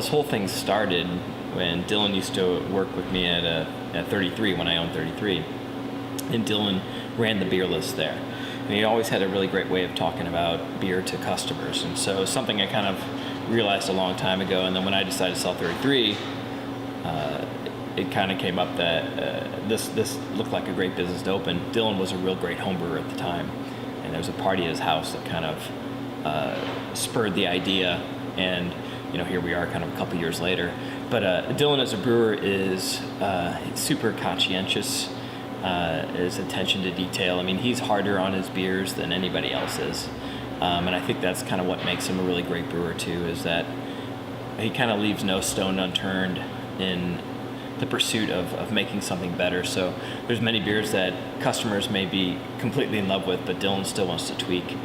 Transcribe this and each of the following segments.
this whole thing started when Dylan used to work with me at 33 when I owned 33, and Dylan ran the beer list there. And he always had a really great way of talking about beer to customers, and so something I kind of realized a long time ago. And then when I decided to sell 33, it kind of came up that this looked like a great business to open. Dylan was a real great home brewer at the time, and there was a party at his house that kind of spurred the idea, and here we are kind of a couple years later. But Dylan as a brewer is super conscientious, his attention to detail. I mean, he's harder on his beers than anybody else is, and I think that's kind of what makes him a really great brewer too, is that he kind of leaves no stone unturned in the pursuit of making something better. So there's many beers that customers may be completely in love with, but Dylan still wants to tweak.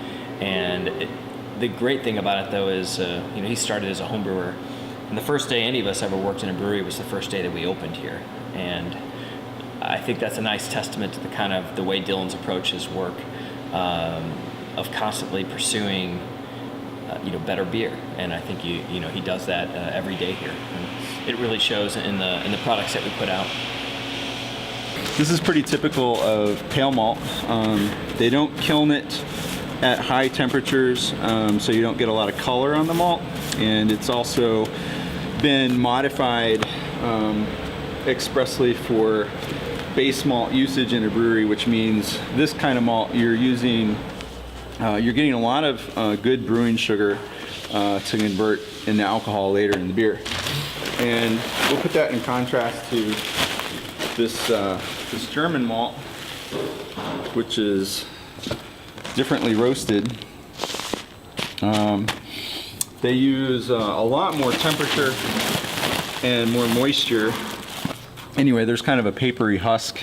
And the great thing about it though is, he started as a home brewer, and the first day any of us ever worked in a brewery was the first day that we opened here. And I think that's a nice testament to the way Dylan's approach his work, of constantly pursuing better beer. And I think he does that every day here. And it really shows in the products that we put out. This is pretty typical of pale malt. They don't kiln it at high temperatures, so you don't get a lot of color on the malt. And it's also been modified expressly for base malt usage in a brewery, which means this kind of malt you're getting a lot of good brewing sugar to convert into alcohol later in the beer. And we'll put that in contrast to this German malt, which is differently roasted. They use a lot more temperature and more moisture. Anyway, there's kind of a papery husk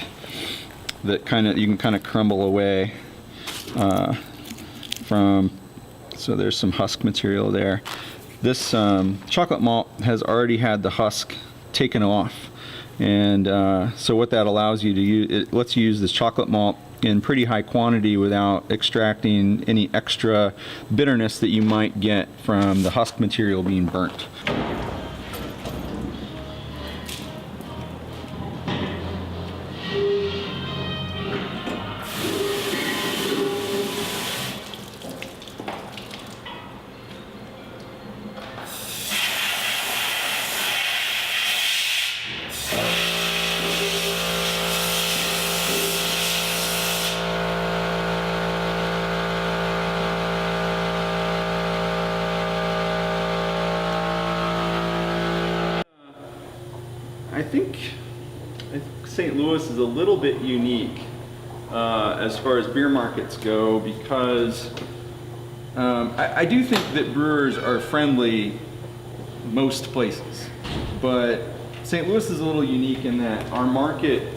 that you can kind of crumble away from. So there's some husk material there. This chocolate malt has already had the husk taken off, and so what that allows you to use, it lets you use this chocolate malt in pretty high quantity without extracting any extra bitterness that you might get from the husk material being burnt. I think St. Louis is a little bit unique as far as beer markets go, because I do think that brewers are friendly most places, but St. Louis is a little unique in that our market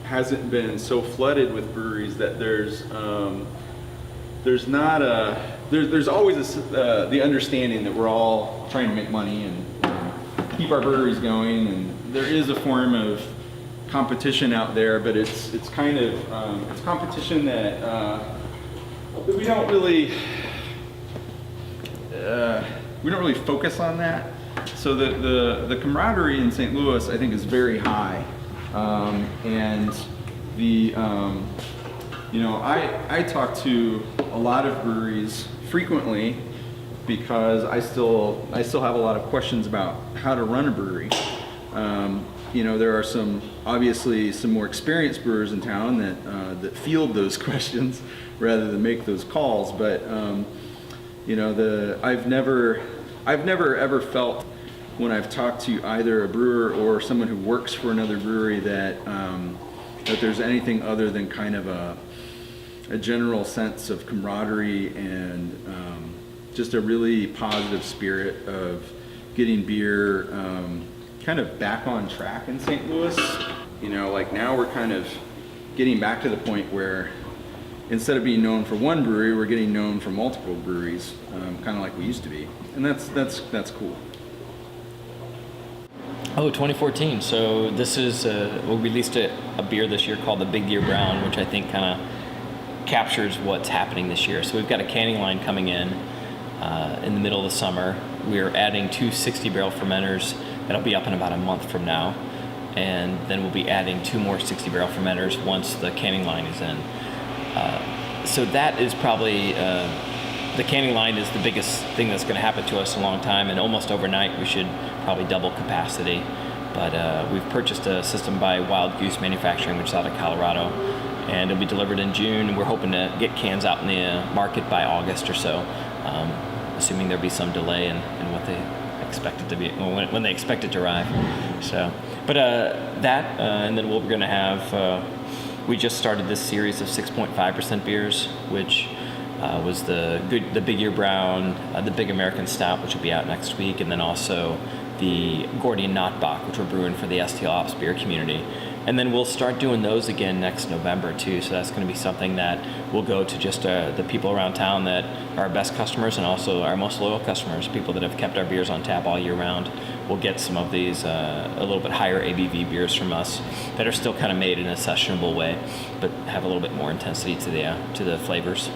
hasn't been so flooded with breweries that there's always the understanding that we're all trying to make money and keep our breweries going, and there is a form of competition out there, but it's kind of it's competition that we don't really focus on that. So the camaraderie in St. Louis, I think, is very high, and I talk to a lot of breweries frequently because I still have a lot of questions about how to run a brewery. There are obviously some more experienced brewers in town that field those questions rather than make those calls. But I've never ever felt when I've talked to either a brewer or someone who works for another brewery that there's anything other than kind of a general sense of camaraderie and just a really positive spirit of getting beer kind of back on track in St. Louis. Now we're kind of getting back to the point where instead of being known for one brewery, we're getting known for multiple breweries, kind of like we used to be, and that's cool. Oh, 2014. So this is we released a beer this year called the Big Year Brown, which I think kind of captures what's happening this year. So we've got a canning line coming in the middle of the summer. we're adding 2 60-barrel fermenters that'll be up in about a month from now. And then we'll be adding 2 more 60-barrel fermenters once the canning line is in. So that is probably, the canning line is the biggest thing that's going to happen to us in a long time, and almost overnight we should probably double capacity. But we've purchased a system by Wild Goose Manufacturing, which is out of Colorado, and it'll be delivered in June. We're hoping to get cans out in the market by August or so, assuming there'll be some delay in what they expect it to be, when they expect it to arrive. So, but and then we're going to have, we just started this series of 6.5% beers, which was the Big Ear Brown, the Big American Stout, which will be out next week, and then also the Gordian Knot Bock, which we're brewing for the STL Ops beer community. And then we'll start doing those again next November too. So that's going to be something that will go to just the people around town that are our best customers, and also our most loyal customers, people that have kept our beers on tap all year round. We'll get some of these a little bit higher ABV beers from us that are still kind of made in a sessionable way, but have a little bit more intensity to the flavors.